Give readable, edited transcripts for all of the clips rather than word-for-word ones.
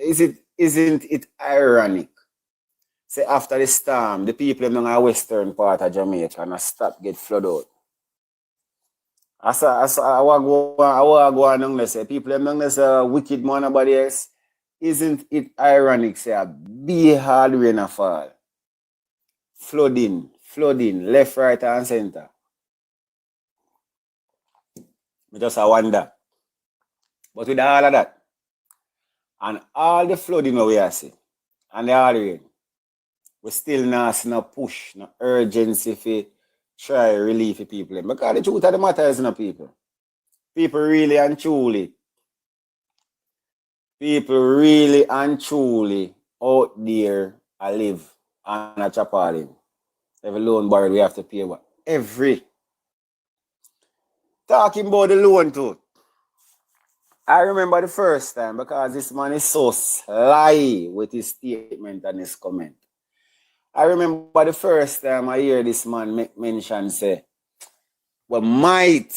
isn't it ironic? Say after the storm, the people in the western part of Jamaica and stop get flooded out. I want go on say people in the wicked man nobody else. Isn't it ironic? Say a big hard rain a fall. Flooding, left, right, and center. I just wonder. But with all of that, and all the flooding we are seeing, and the hard rain, we still not see no push, no urgency for try relief for people. Because the truth of the matter is, no people. People really and truly out there I live on a chapalin. Every loan borrowed we have to pay what? Every. Talking about the loan too. I remember the first time because this man is so sly with his statement and his comment. I remember the first time I hear this man make mention say, we might.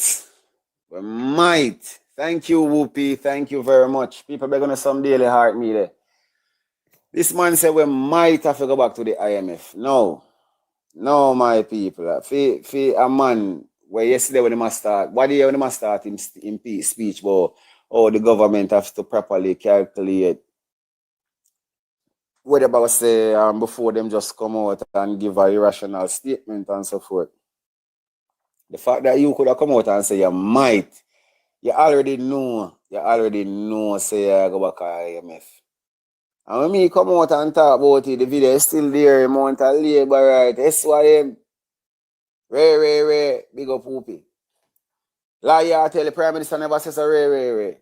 Thank you, Whoopi. Thank you very much. People are going to some daily heart me there. This man said we might have to go back to the IMF. No, my people. For a man where yesterday when they must start, what day when they must start in speech about the government has to properly calculate what about say before them just come out and give a irrational statement and so forth. The fact that you could have come out and say you might, you already know say you go back to IMF. And when me come out and talk about it, the video is still there, amount of labor right, SYM, Ray, big up Whoopi. Liar tell the Prime Minister never says a Ray.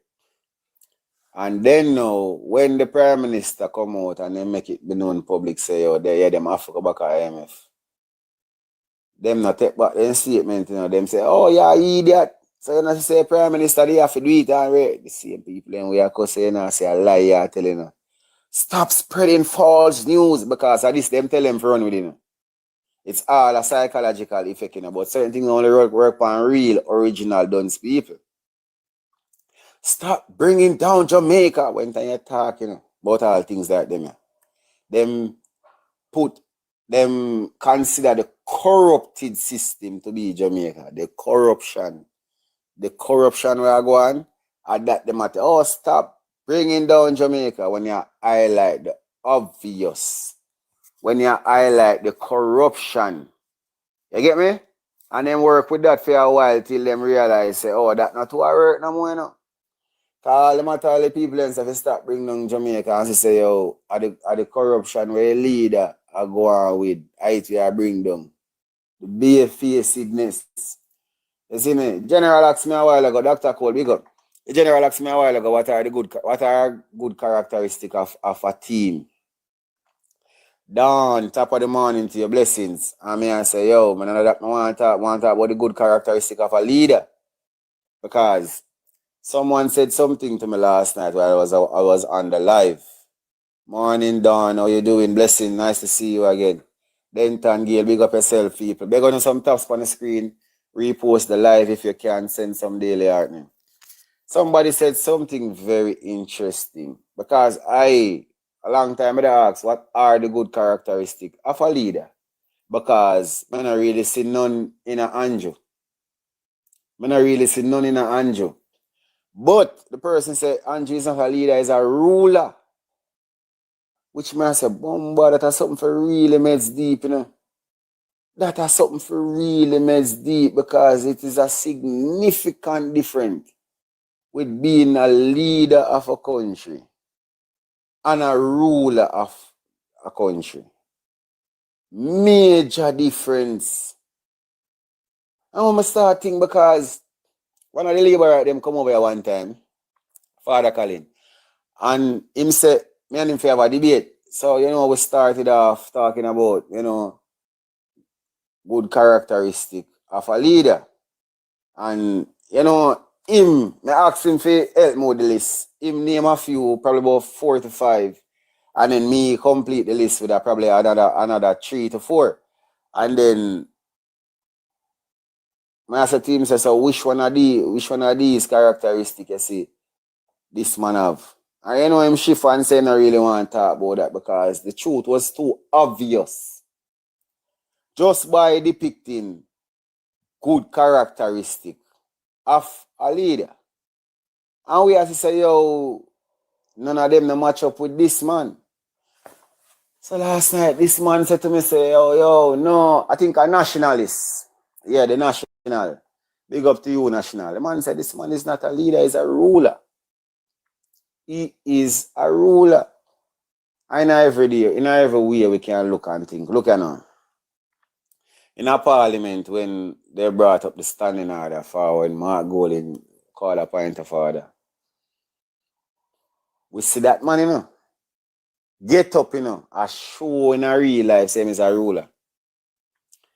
And then now, when the Prime Minister come out and they make it be known public, say, them have to go back to IMF. Them not take back their statement, them say, oh, yeah, idiot. So you know, say Prime Minister, they have to do it and right. The same people, and we are saying, say a liar telling them. Stop spreading false news because at least them tell them to run with it. It's all a psychological effect, but certain things only work on real, original done people. Stop bringing down Jamaica when you're talking about all things like them. Them consider the corrupted system to be Jamaica. The corruption we are going, and that the matter. Oh, stop bringing down Jamaica when you highlight the obvious. When you highlight the corruption. You get me? And then work with that for a while till them realize, say, oh, that not to work no more, All the people and stuff start bringing down Jamaica and say, yo, are the corruption where a leader I go on with, I bring down. The barefacedness. You see me? General asked me a while ago, Dr. Cole, big up. The general asked me a while ago, what are good characteristics of a team? Down, top of the morning to your blessings. And I say, yo, man, I want to talk about the good characteristic of a leader. Because someone said something to me last night while I was on the live. Morning, Dawn, how you doing? Blessing, nice to see you again. Denton, Gail, big up yourself, people. Beg on some taps on the screen. Repost the live if you can, send some daily heartening. Somebody said something very interesting. Because a long time ago asked, what are the good characteristics of a leader? Because I don't really see none in a Anjo. But the person said Anjo is not a leader, is a ruler. Which man say, Bomba, that has something for really meds deep, That has something for really meds deep because it is a significant difference with being a leader of a country and a ruler of a country. Major difference. And I'm starting because one of the labourers them come over here one time, Father Colin, and him said, me and him have a debate. So, we started off talking about, good characteristic of a leader. And, him, I asked him for help me with the list. Him name a few, probably about 4 to 5. And then me complete the list with probably another 3 to 4. And then I said to him, so which one of these characteristics you see this man have? And you know him shift and say I really want to talk about that because the truth was too obvious. Just by depicting good characteristic of a leader. And we have to say, yo, none of them no match up with this man. So last night, this man said to me, say, yo, no, I think a nationalist. Yeah, the national. Big up to you, national. The man said, this man is not a leader, he's a ruler. He is a ruler. In every day, in every way we can look and think. Look at now. In a parliament, when they brought up the standing order for when Mark Golding called a point of order, we see that man, you know, get up, you know, a show in a real life, same as a ruler.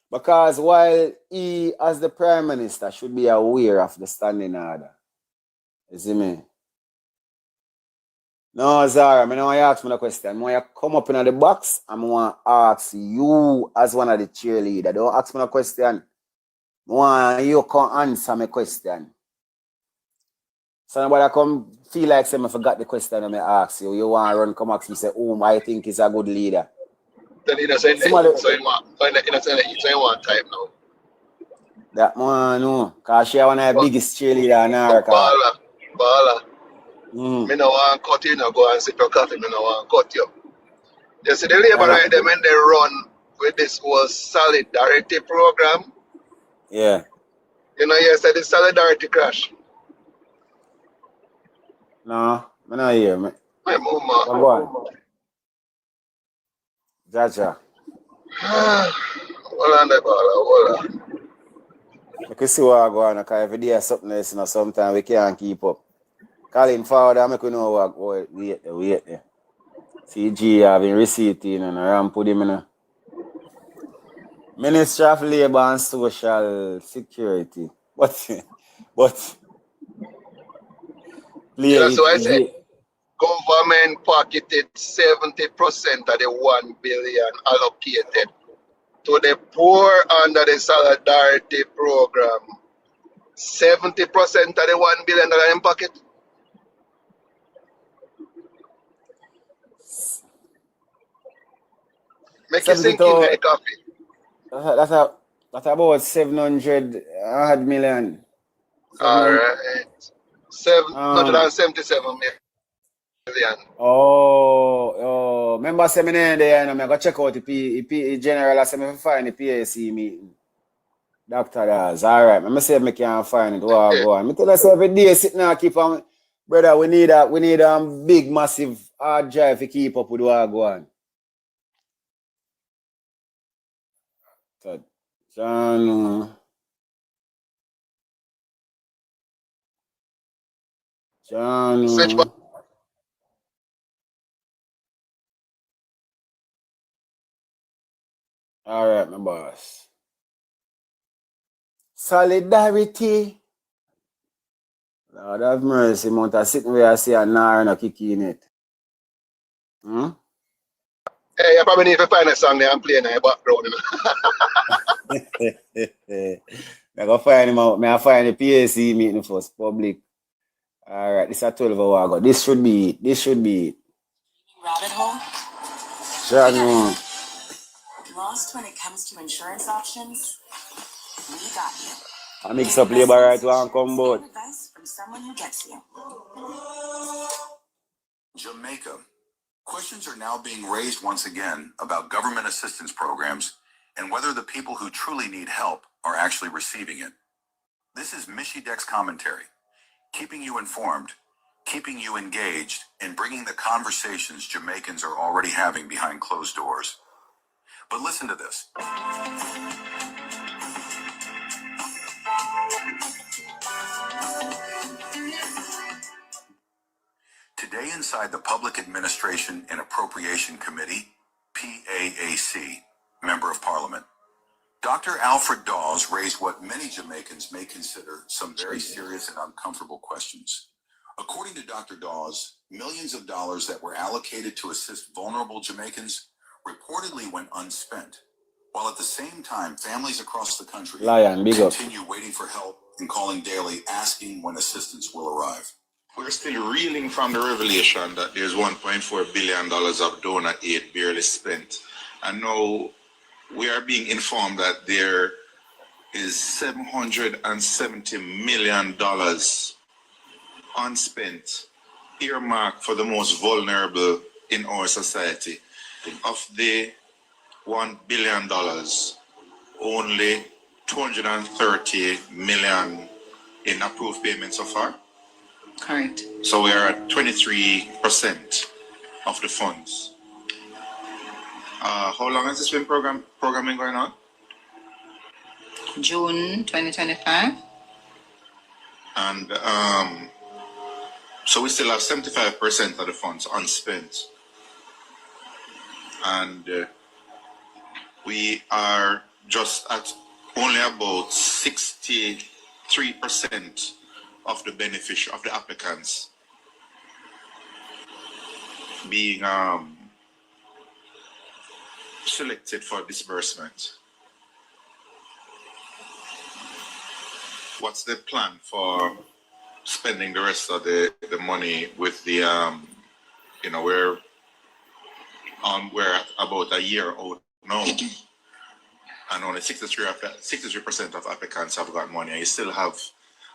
Because while he, as the Prime Minister, should be aware of the standing order, you see me? No, Zara, I don't want you to ask me the question. I want you to come up in the box and I want to ask you as one of the cheerleaders. Don't ask me the question. I want you to come answer my question. So nobody come feel like say I forgot the question and I ask you. You want to run, come ask me, say, whom I think is a good leader. Then you know, so you want type now. That man, no. Because she one of the biggest cheerleader in America. Bala. Me no want cut you, no go and sip your coffee, me no want cut you. You see the labor right there when they run with this whole solidarity program. Yeah. You know, you said the solidarity crash. No, I don't hear me. My mama. Go on. Jaja. Hold on there, Bala, hold on. You can see what I go on, because every day something else, you know, sometimes we can't keep up. Calling forward, I make you know what wait there. CG having receipt in and around put him in. Ministry of Labour and Social Security. But You know, so I say government pocketed 70% of the 1 billion allocated to the poor under the solidarity program. 70% of the 1 billion that in pocket. Make you sink in the coffee. That's about 700 million. Alright. 777 million. Oh, remember seminar there, and I go check out the P General as I find the PAC meeting. Dr. Daz, all right. I'm say I can't find it. Wow, go on. I tell us every day sitting there keep on, brother. We need a big, massive hard drive to keep up with what go on. John. All right, my boss. Solidarity. Lord have mercy, Mount. I sitting where I see a NaRRA no kicking it. Hey, you probably need to find a song there and play in the background. I go find him out. I find the PAC meeting first, public. All right, this is a 12 hour ago. This should be it. Rabbit hole? Sure. Lost when it comes to insurance options? We got you. I mix up labor right one combo. Advice from someone who gets you. Jamaica. Questions are now being raised once again about government assistance programs and whether the people who truly need help are actually receiving it. This is Mishidek's commentary, keeping you informed, keeping you engaged, and bringing the conversations Jamaicans are already having behind closed doors. But listen to this. Today inside the Public Administration and Appropriation Committee, PAAC, Member of Parliament, Dr. Alfred Dawes raised what many Jamaicans may consider some very serious and uncomfortable questions. According to Dr. Dawes, millions of dollars that were allocated to assist vulnerable Jamaicans reportedly went unspent, while at the same time, families across the country continue waiting for help and calling daily asking when assistance will arrive. We're still reeling from the revelation that there's $1.4 billion of donor aid barely spent. And now we are being informed that there is $770 million unspent, earmarked for the most vulnerable in our society. Of the $1 billion, only $230 million in approved payments so far. Correct. So we are at 23% of the funds. How long has this been programming going on? June 2025. And so we still have 75% of the funds unspent. And we are just at only about 63% of the of the applicants being selected for disbursement. What's the plan for spending the rest of the money with the we're at about a year out now, and only 63% of applicants have got money, and you still have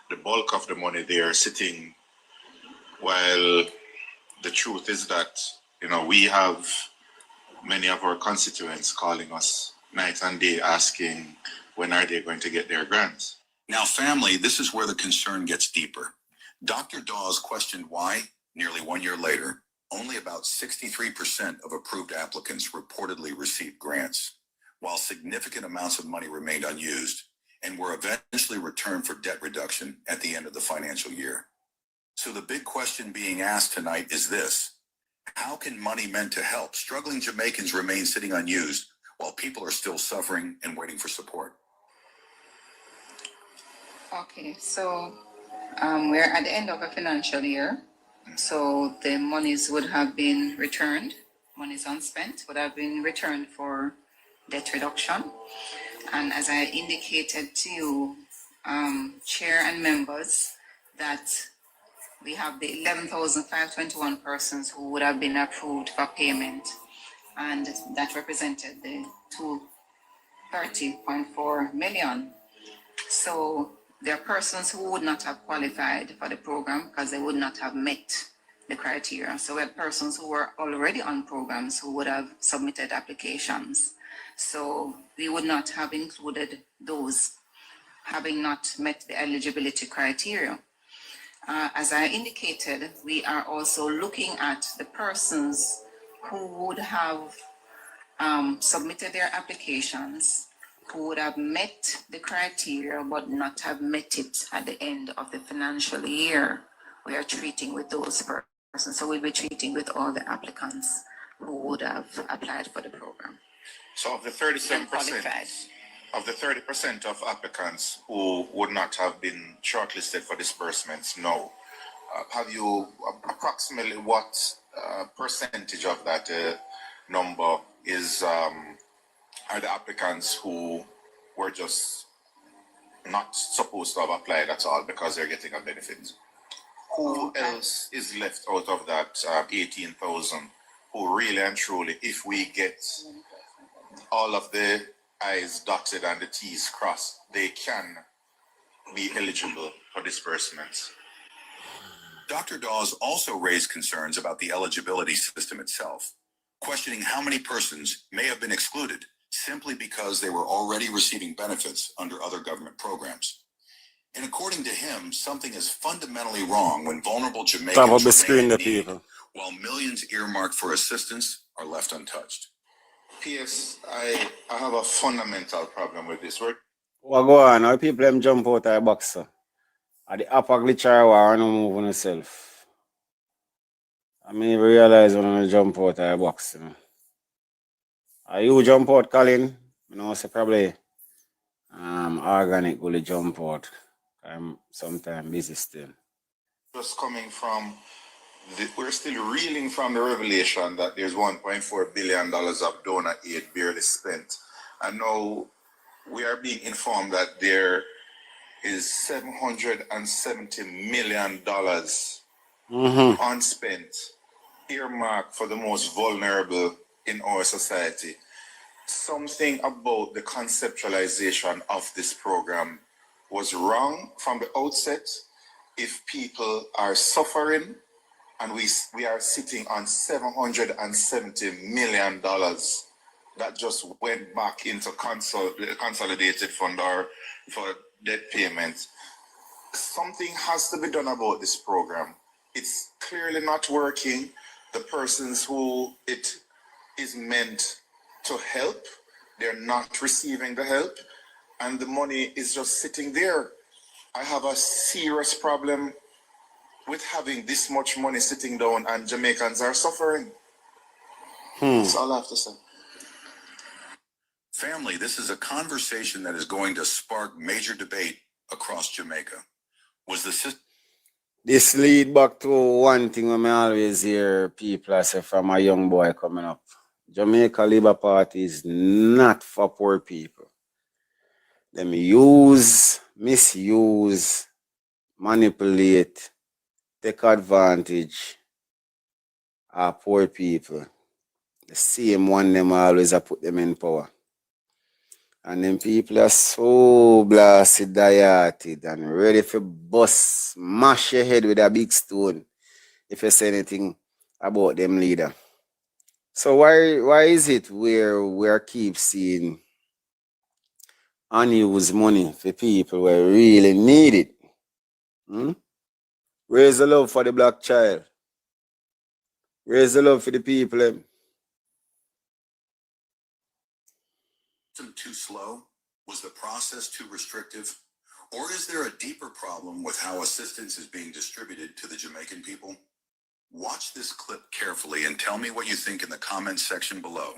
the bulk of the money there sitting, while the truth is that we have many of our constituents calling us night and day asking when are they going to get their grants. Now, family, this is where the concern gets deeper. Dr. Dawes questioned why, nearly 1 year later, only about 63% of approved applicants reportedly received grants, while significant amounts of money remained unused and were eventually returned for debt reduction at the end of the financial year. So the big question being asked tonight is this: how can money meant to help struggling Jamaicans remain sitting unused while people are still suffering and waiting for support? Okay, so we're at the end of a financial year. So the monies would have been returned, monies unspent would have been returned for debt reduction. And as I indicated to you, Chair and members, that we have the 11,521 persons who would have been approved for payment, and that represented the 230.4 million. So there are persons who would not have qualified for the program because they would not have met the criteria. So we had persons who were already on programs who would have submitted applications. So we would not have included those having not met the eligibility criteria. As I indicated, we are also looking at the persons who would have submitted their applications, who would have met the criteria but not have met it at the end of the financial year. We are treating with those persons. So we'll be treating with all the applicants who would have applied for the program. So of the 30% of applicants who would not have been shortlisted for disbursements, no. Have you approximately what percentage of that number is are the applicants who were just not supposed to have applied at all because they're getting a benefit? Who else is left out of that 18,000 who really and truly, if we get all of the I's dotted and the T's crossed, they can be eligible for disbursements? Dr. Dawes also raised concerns about the eligibility system itself, questioning how many persons may have been excluded simply because they were already receiving benefits under other government programs. And according to him, something is fundamentally wrong when vulnerable Jamaicans remain in need, while millions earmarked for assistance are left untouched. P.S. I have a fundamental problem with this word. What go on? How people them jump out of the box, sir? At the upper glitcher war, no move on yourself. I mean, realize when I jump out of the box, you know. Are you jump out, Colin? You know, say probably organic will jump out. I'm sometimes busy still. Just coming from we're still reeling from the revelation that there's $1.4 billion of donor aid barely spent. And now we are being informed that there is $770 million unspent, earmarked for the most vulnerable in our society. Something about the conceptualization of this program was wrong from the outset. If people are suffering and we are sitting on $770 million that just went back into consolidated fund or for debt payments, something has to be done about this program. It's clearly not working. The persons who it is meant to help, they're not receiving the help, and the money is just sitting there. I have a serious problem with having this much money sitting down and Jamaicans are suffering. That's all I have to say. Family, this is a conversation that is going to spark major debate across Jamaica. Was the system... This lead back to one thing when I always hear people say from a young boy coming up. Jamaica Labour Party is not for poor people. Them use, misuse, manipulate, take advantage of poor people. The same one them always put them in power. And then people are so blasted, dieted, and ready for bust, smash your head with a big stone if you say anything about them leader. So why is it we keep seeing unused money for people who really need it? Raise the love for the black child. Raise the love for the people. Too slow? Was the process too restrictive? Or is there a deeper problem with how assistance is being distributed to the Jamaican people? Watch this clip carefully and tell me what you think in the comments section below.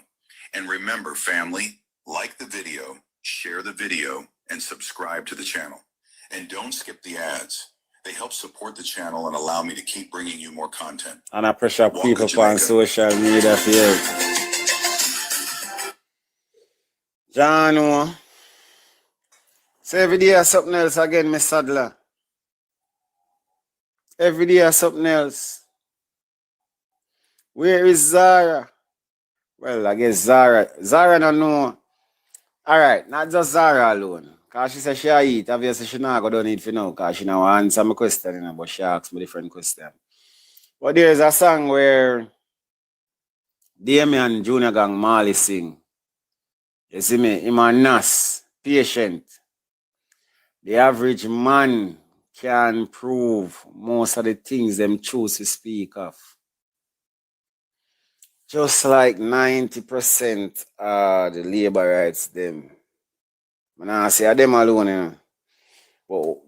And remember, family, like the video, share the video, and subscribe to the channel. And don't skip the ads. They help support the channel and allow me to keep bringing you more content. And I pressure people on social media for you. John, so every day something else again, Miss Sadler. Every day something else. Where is Zara? Well, I guess Zara don't know. Alright, not just Zara alone. Because she said she eat. Obviously, she not going to need to know because she don't answer my question, you know, but she asked me different question. But there's a song where Damien Junior Gang Marley sing. You see me? Him a nurse, patient. The average man can prove most of the things them choose to speak of. Just like 90% of the labor rights them. I say them alone, you know. But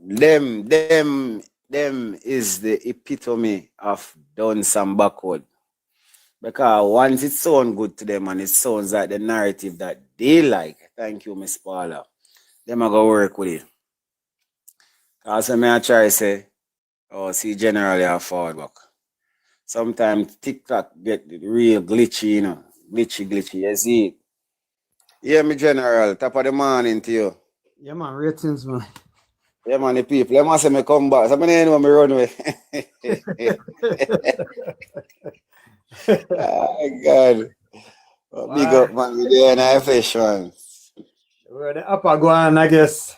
them is the epitome of done some backward. Because once it sounds good to them and it sounds like the narrative that they like, thank you, Miss Paula, them are going to work with it. Because when I try to say, oh, see, generally I forward back. Sometimes TikTok get real glitchy, you know. Glitchy, you see it. Yeah, me general, top of the morning to you. Yeah, man, ratings, man. Yeah, man, the people. Let me say me come back. So I know me run away. Oh, God. Wow. Big up, man. We're there in our fish, man. We're the upper going, I guess.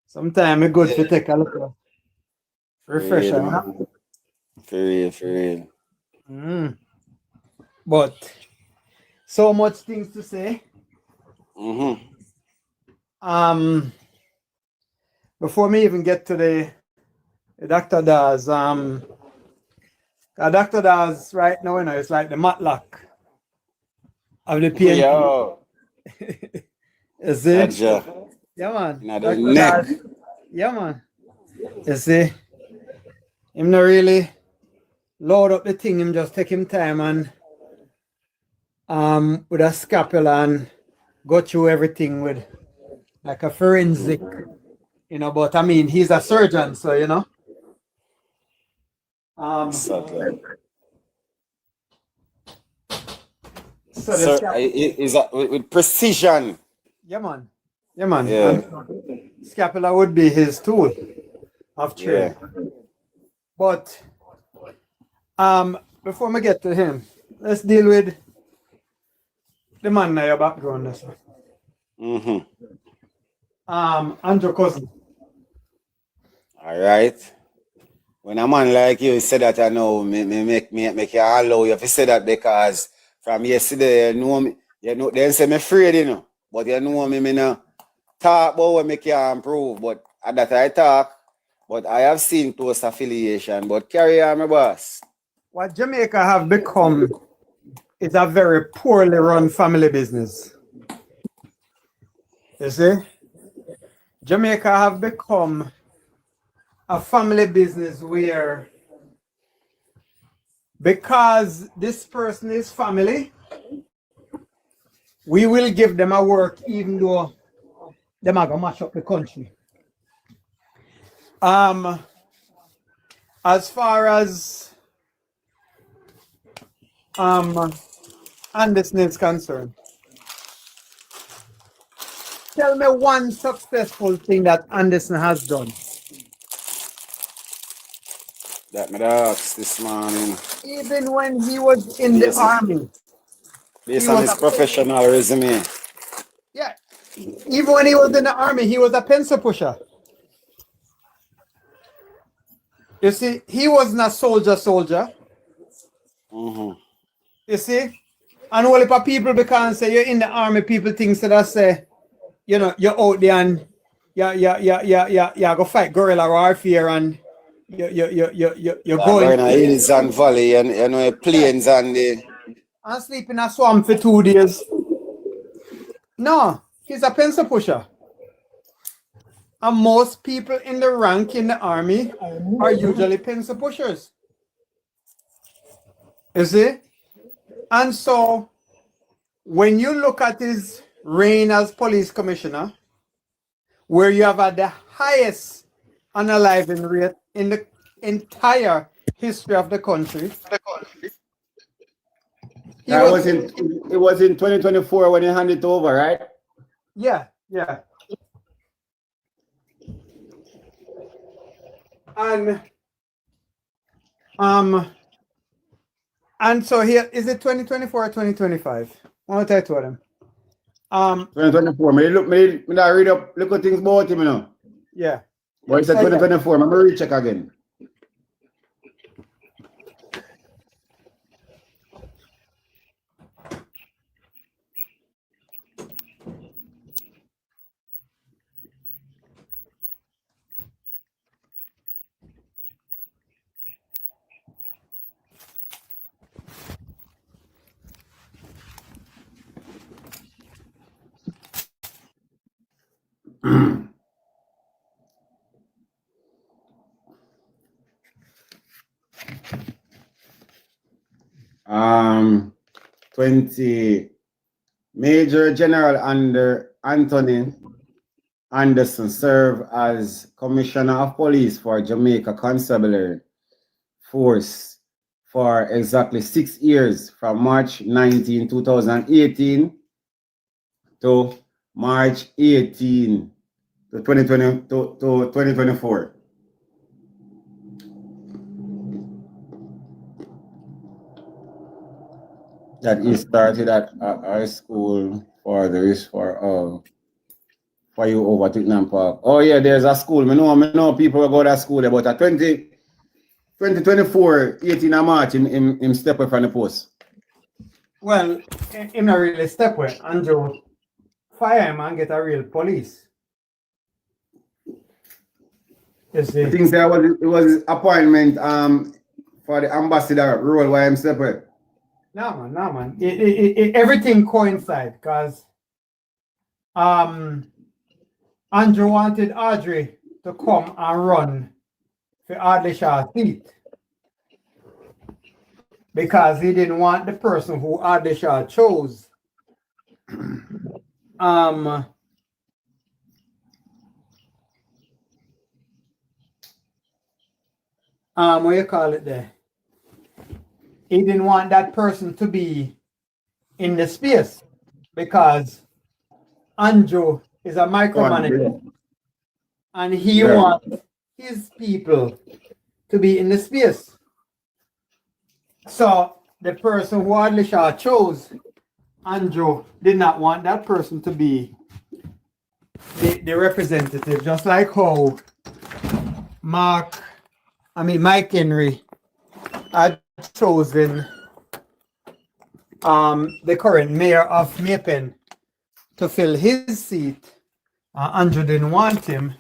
Sometimes it's good to take a look at refresher. For real. But so much things to say. Before me even get to the Dr. Daz, Dr. Daz right now, you know, it's like the matlock of the PNP. Yo. You see? Gotcha. Yeah, man. Dr. Daz. Yeah, man. You see? Him not really load up the thing, him just take him time and with a scalpel and go through everything with like a forensic, you know, but I mean he's a surgeon, so you know. Is that with precision? Yeah, man. Yeah. Scapula would be his tool of trade. Yeah. But Before we get to him, let's deal with the man in your background. Andrew Cousin. All right. When a man like you say that, I know make you allow you to say that because from yesterday you know me, they say me afraid, you know. But you know me no talk about what me can improve. But at that I talk, but I have seen close affiliation. But carry on, my boss. What Jamaica have become is a very poorly run family business. You see? Jamaica have become a family business where because this person is family, we will give them a work even though they might go mash up the country. As far as Anderson is concerned, tell me one successful thing that Anderson has done. That me ask this morning. Even when he was in the army. Based on his professional resume. Yeah. Even when he was in the army, he was a pencil pusher. You see, he wasn't a soldier. You see? And all the people because say you're in the army, people think that I say, you know, you're out there and you go fight guerrilla warfare and you're going in a hills and valley and you know plains and the and sleep in a swamp for 2 days. No, he's a pencil pusher. And most people in the rank in the army are usually pencil pushers. You see? And so when you look at his reign as police commissioner, where you have had the highest unaliving rate in the entire history of the country. It was in 2024 when he handed it over, right? Yeah. And so here is it 2024 or 2025? I want to tell to them. 2024. Me not read up look at things about him, you know. Yeah. But it's 2024. I'm gonna recheck again. Um, 20 Major General under Antony Anderson served as Commissioner of Police for Jamaica Constabulary Force for exactly 6 years, from March 19, 2018 to March 18 to 2024. That he started at our school for the risk for you over Tottenham Park. Oh yeah, there's a school. I know people will go to that school there, but at 2024, 18 of March, him step away from the post. Well, him not really step away. Andrew fire him and get a real police. You see? I think it was his appointment for the ambassador role why him step away. No man. Everything coincide because Andrew wanted Audrey to come and run for Audley Shaw's seat because he didn't want the person who Audley Shaw chose. What you call it there? He didn't want that person to be in the space because Andrew is a micromanager and he wants his people to be in the space. So the person who Adlisha chose, Andrew, did not want that person to be the representative, just like how Mike Henry had chosen the current mayor of Mapen to fill his seat. Andrew didn't want him,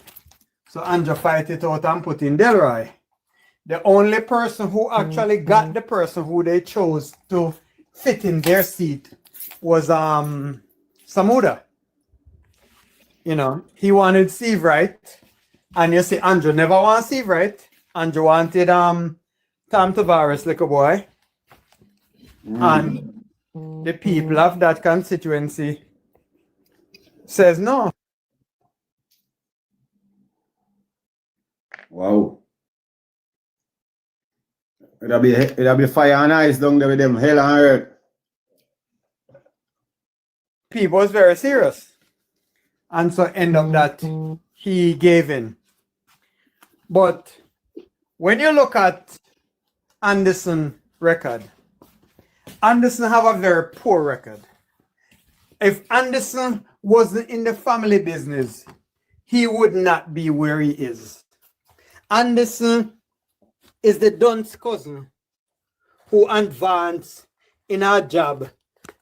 so Andrew fight it out and put in Delroy. The only person who actually got the person who they chose to fit in their seat was Samuda. You know, he wanted Steve Wright, and you see Andrew never wanted Steve Wright. Andrew wanted Tom Tavares, little boy. And the people of that constituency says no. Wow. It'll be fire and ice down there with them, hell and earth. People was very serious. And so end up that he gave in. But when you look at Anderson record, Anderson have a very poor record. If Anderson wasn't in the family business, he would not be where he is. Anderson is the Dunn's cousin who advanced in our job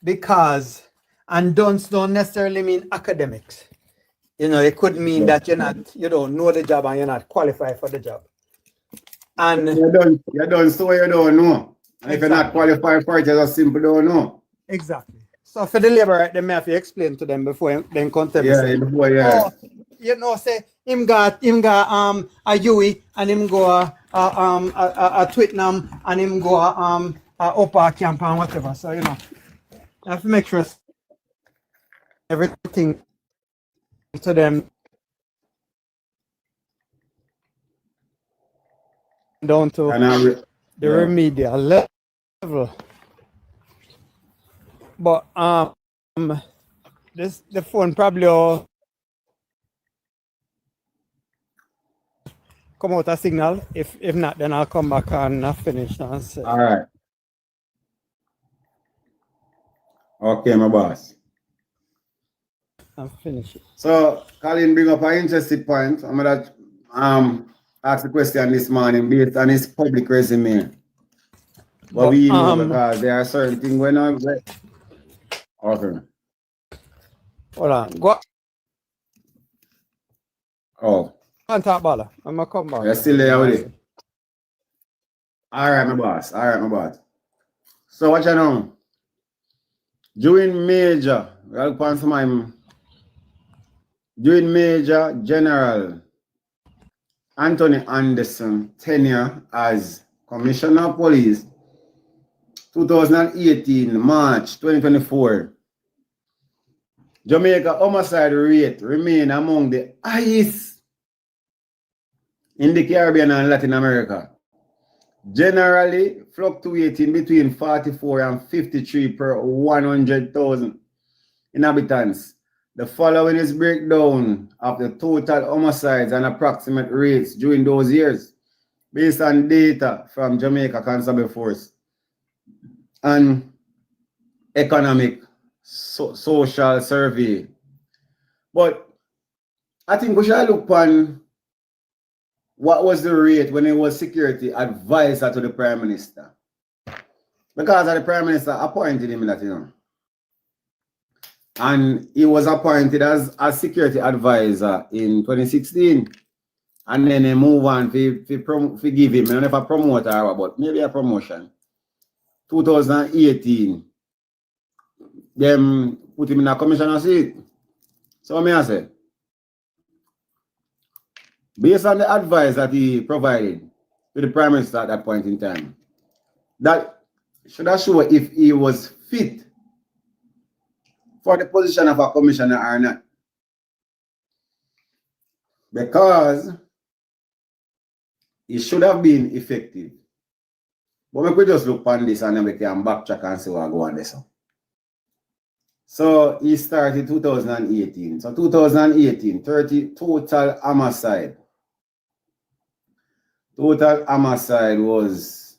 because, and Dunn's don't necessarily mean academics. You know, it could mean that you don't know the job and you're not qualified for the job. And you're done so you don't know. And if you're not qualified for it, you just simply don't know. Exactly. So for the labor right, they may have to explain to them before then come to Yeah, before, yeah. Oh, you know, say him got a Yui and him go a Twittenham and him go a upper camp and whatever. So you know, I have to make sure everything to them down to the remedial level. But the phone probably will come out a signal. If not, then I'll come back and finish and say. All right. Okay, my boss. I'll finish it. So Colin bring up an interesting point. I'm gonna ask the question this morning based on his public resume. But we know because there are certain things going on. Okay. Hold on. Go. Oh. On top, Bala. I'm gonna come back. You're still there with it. All right, my boss. So what you know? During Major General Antony Anderson tenure as Commissioner of Police, 2018 March 2024, Jamaica homicide rate remain among the highest in the Caribbean and Latin America, generally fluctuating between 44 and 53 per 100,000 inhabitants. The following is breakdown of the total homicides and approximate rates during those years based on data from Jamaica Constable Force and Economic Social Survey. But I think we should look on what was the rate when he was security advisor to the Prime Minister. Because the Prime Minister appointed him that, you know. And he was appointed as a security advisor in 2016. And then they move on to give him, I don't know if a promoter or but maybe a promotion. 2018, them put him in a commissioner seat. So what I say? Based on the advice that he provided to the Prime Minister at that point in time, that should show if he was fit for the position of a commissioner or not. Because he should have been effective. But we just look on this and then we can backtrack and see what go on this. So he started 2018. So 2018, 30 total homicide. Total homicide was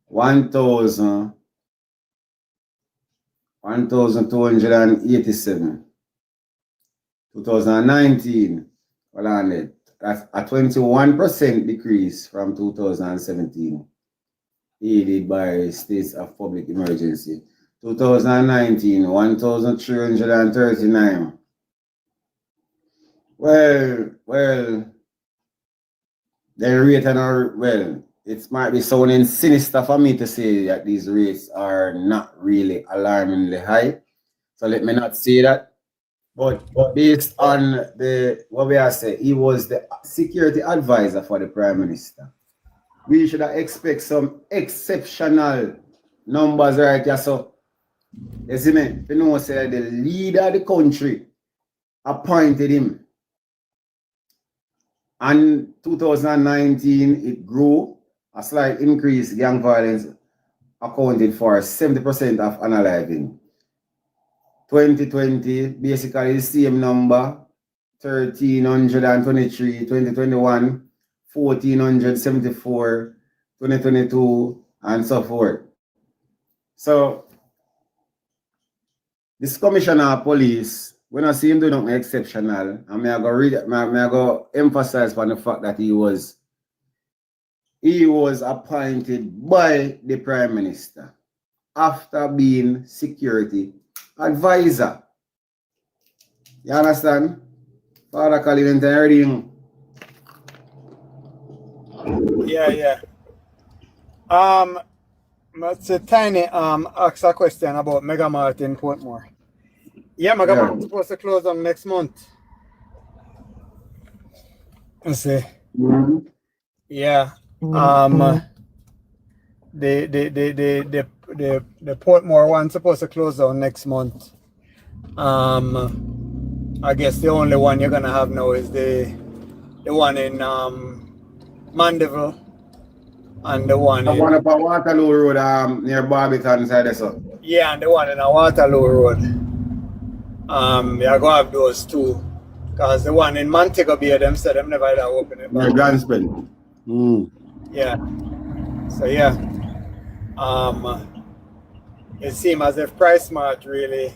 1,287. 2019, well, that's a 21% decrease from 2017, aided by states of public emergency. 2019, 1,339. Well, the rate it might be sounding sinister for me to say that these rates are not really alarmingly high. So let me not say that. But based on he was the security advisor for the Prime Minister. We should expect some exceptional numbers right here. So, you see me, you know, say the leader of the country appointed him. And 2019, it grew, a slight increase. Gang violence accounted for 70% of unaliving. 2020, basically the same number, 1,323. 2021, 1,474. 2022, and so forth. So, this commissioner of police, when I see him do nothing exceptional, and I go emphasize on the fact that he was appointed by the Prime Minister after being security advisor. You understand? Father Colin everything. Yeah. It's a tiny ask a question about Mega Mart in Portmore. Yeah, Mega Mart is supposed to close on next month. Let's see. Mm-hmm. Yeah. The Portmore one's supposed to close down next month. I guess the only one you're gonna have now is the one in Mandeville and the one up on Waterloo Road near Barbican side so. Yeah, and the one in Waterloo Road. You're gonna have those two. Because the one in Montego Bay, them said them never had open it. Near Granspin. Yeah. So yeah. It seems as if Price Mart really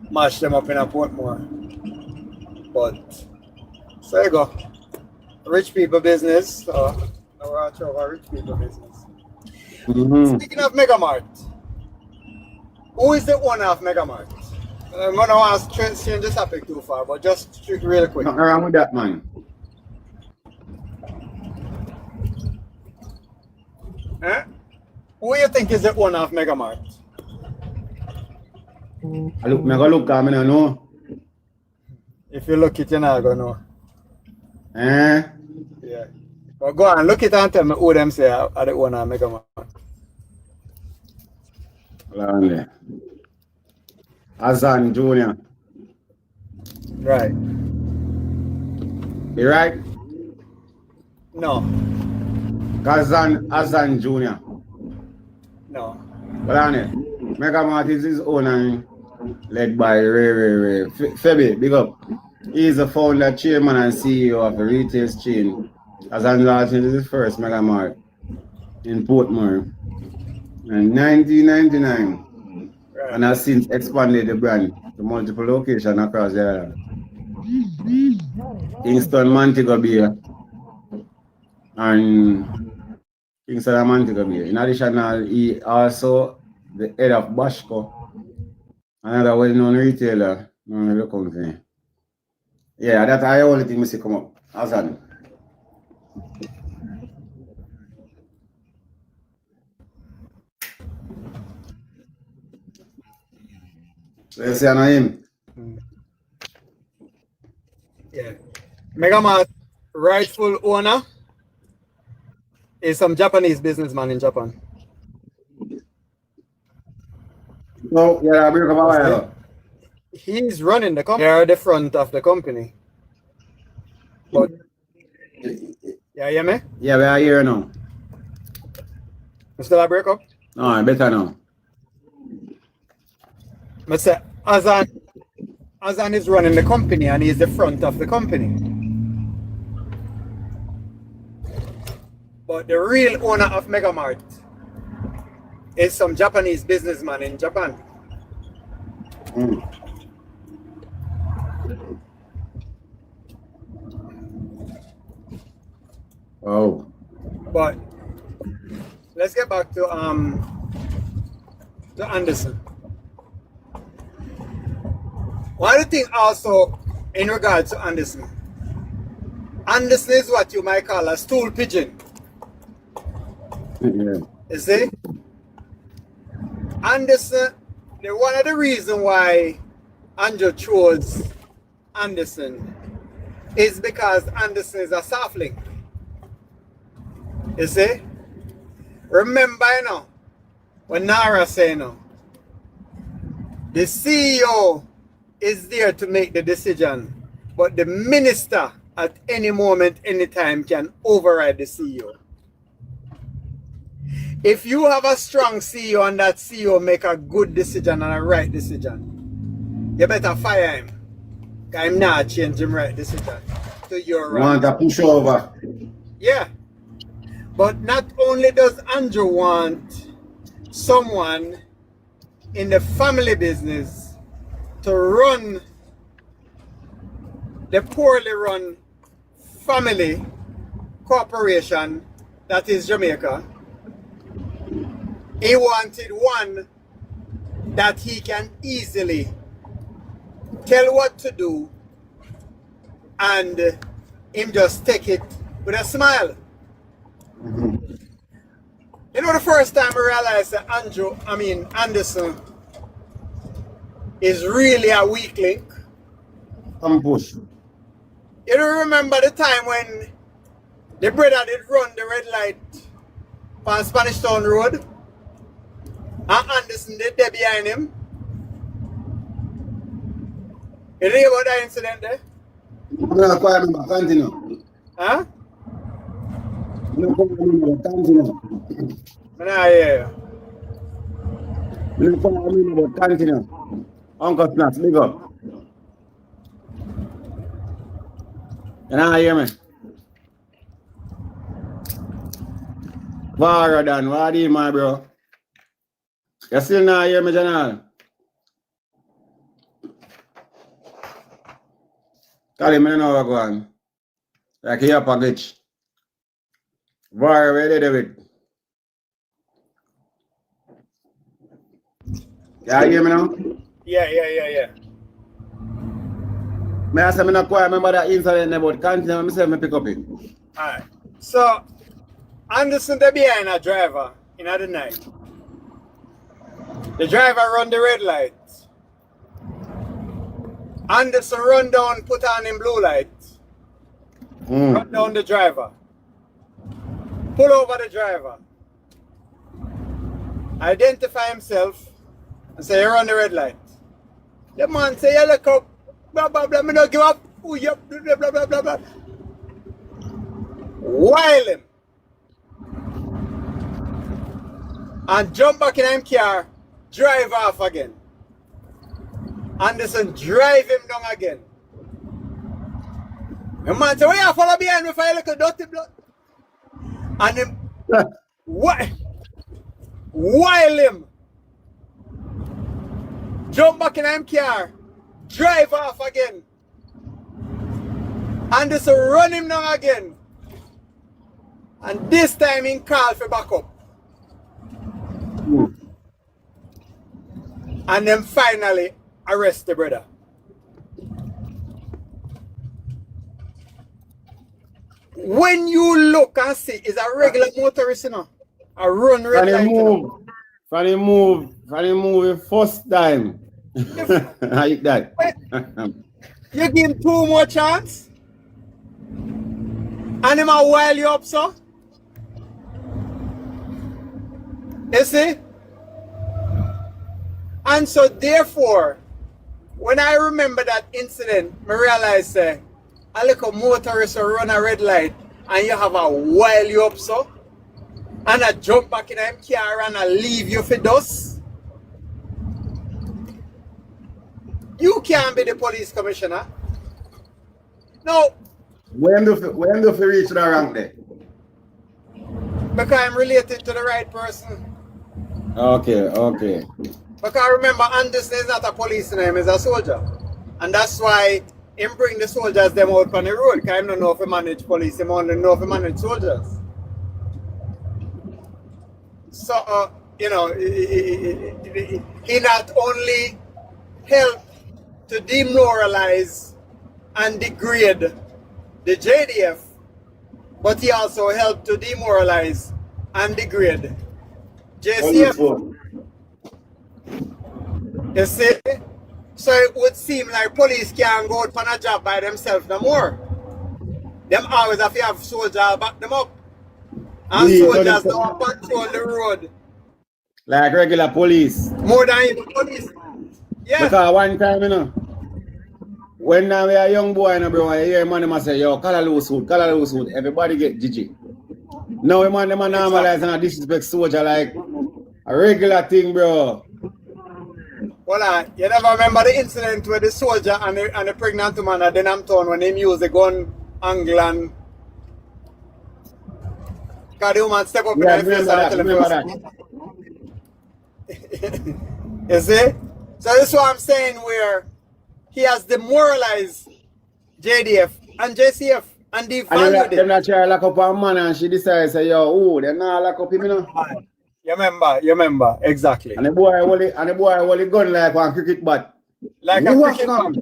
mashed them up in a Portmore. But so you go. Rich people business. So we're out of rich people business. Speaking of Mega Mart, who is the owner of Mega Mart? I'm gonna ask change this topic too far, but just real quick. Nothing wrong with that, man. Who you think is the owner of Mega Mart? I look, I mean, I know. If you look it, you're not gonna know. Yeah. But go on, look it and tell me who them say are the owner of Mega Mart. Azan Jr. Right. You right? No. Azan Jr. No. Well, on it. Mega Mart is his owner, led by Ray. Feby, big up. He is the founder, chairman, and CEO of the retail chain. Azan launched his first Mega Mart in Portmore in 1999. Right. And has since expanded the brand to multiple locations across the island. Kingston, Montego Bay, and Kingston and Montego Bay. In addition, he also the head of Bashco, another well-known retailer in the company. Yeah, that's the only thing I see come up. Azan. So you see him? Yeah. Mega Mart rightful owner is some Japanese businessman in Japan. No, yeah, I bring up a while. He's running the company. They're at the front of the company. But yeah, you hear me? Yeah, we are here now. You still a break up? No, better now. But say Azan is running the company and he's the front of the company. But the real owner of Megamart is some Japanese businessman in Japan. Oh. But let's get back to Anderson. One thing also in regards to Anderson. Anderson is what you might call a stool pigeon. Yeah. You see? Anderson, one of the reasons why Andrew chose Anderson is because Anderson is a soft link. You see? Remember, you know, when NaRRA say, you know, the CEO is there to make the decision, but the minister at any moment, anytime can override the CEO. If you have a strong CEO and that CEO make a good decision and a right decision, you better fire him. Because I'm not changing him right decision to your right. Want a pushover. Yeah. But not only does Andrew want someone in the family business to run the poorly run family corporation that is Jamaica, he wanted one that he can easily tell what to do and him just take it with a smile. You know, the first time I realized that Anderson is really a weak link. Ambush. You don't remember the time when the brother did run the red light on Spanish Town Road and Anderson did there behind him? You hear about that incident there? No, quite remember. Continue. Huh? No, quite remember. Continue. Nah, yeah. No, quite remember. Continue. Uncle Snaps, big up. You know, hear me? Varadan, what do you, my bro? You still not hear me, Janal? Tell him I know what's going on. Like here, package. Var, where did it? You hear me now? Yeah. Me I say me not quite remember that incident about continue, me say me pick up it. Alright. So Anderson there behind a driver in the night. The driver run the red light. Anderson run down, put on him blue light. Run down the driver. Pull over the driver. Identify himself and say, you run the red light. The man say, you look up, blah, blah, blah, me not give up. Ooh, yep, blah, blah, blah, blah, blah. While him. And jump back in him car, drive off again. Anderson drive him down again. The man say, why you follow behind me for you look a dirty blood? And him, while him, jump back in him car, drive off again. Anderson run him down again. And this time he call for backup. And then finally arrest the brother. When you look and see, it's a regular motorist, you know. A run red light. Funny move first time. Like that. You give him 2 more chance? And him a while you up, so? You see? And so therefore, when I remember that incident, I realized a little motorist will run a red light and you have a while you up, so? And I jump back in him car and I leave you for dust. You can't be the police commissioner. No. When do you reach the rank there? Because I'm related to the right person. Okay, okay. Because remember, Anderson is not a police name, he's a soldier. And that's why him bring the soldiers them out on the road. Because I don't know if he manage police, he only know if he manage soldiers. So, you know, he not only helped to demoralize and degrade the JDF, but he also helped to demoralize and degrade JCF. You see? So it would seem like police can't go out on a job by themselves no more. Them always have to have soldiers back them up. And soldiers don't patrol the road. Like regular police. More than even police. Yeah. Because one time, you know, when we are a young boy, you know, bro, you hear man must say, yo, color loose hood, everybody get GG. Now, man, them normalize and disrespect soldier like a regular thing, bro. Well, you never remember the incident where the soldier and the pregnant woman at Denham Town when they used the gun angle and because the woman step up in their face and tell them. You see? So this is what I'm saying, where he has demoralized JDF and JCF and devalued it. Them not try to lock up a man and she decides say, yo, oh, they're not lock up him, you know. You remember, exactly. And the boy hold the gun like one cricket bat. Like a cricket bat.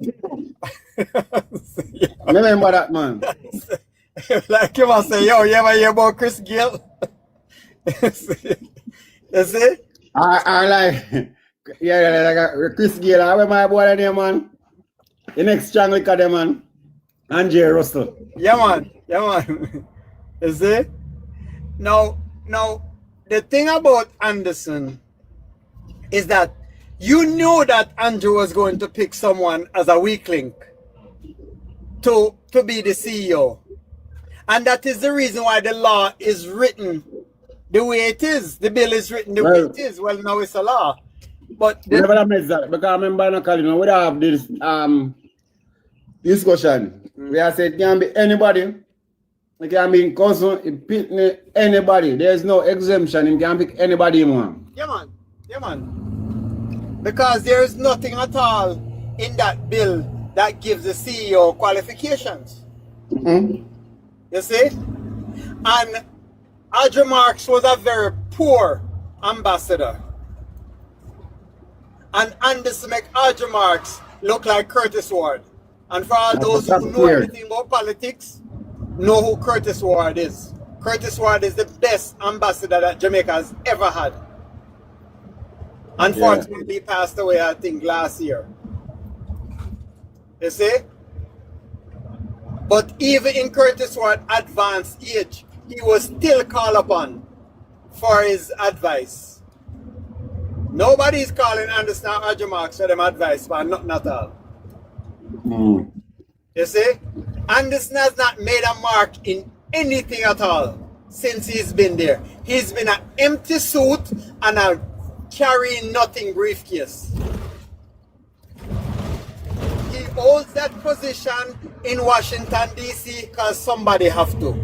I remember that, man. Like you must say, yo, you ever hear about Chris Gale? You see? I like, yeah, like Chris Gale, I my boy there, man. The next strong look at them, man. And Jay Russell. Yeah, man. You see? Now, the thing about Anderson is that you know that Andrew was going to pick someone as a weak link to be the CEO. And that is the reason why the law is written the way it is. The bill is written the way it is. Well, now it's a law. But never that makes that. Because I remember we have this discussion. We have said it can be anybody. It can be cousin, anybody. There's no exemption. You can pick anybody you want. Yeah, man. Because there is nothing at all in that bill that gives the CEO qualifications. Mm-hmm. You see? And Adrian Marks was a very poor ambassador. And Anderson make Adrian Marks look like Curtis Ward. And for all those who know anything about politics, know who Curtis Ward is. Curtis Ward is the best ambassador that Jamaica has ever had. Unfortunately, he passed away, I think, last year. You see? But even in Curtis Ward's advanced age, he was still called upon for his advice. Nobody is calling Anderson or Adrian Marks for them advice, but not at all. Mm. You see? Anderson has not made a mark in anything at all since he's been there. He's been an empty suit and a carrying nothing briefcase. He holds that position in Washington, D.C. because somebody have to.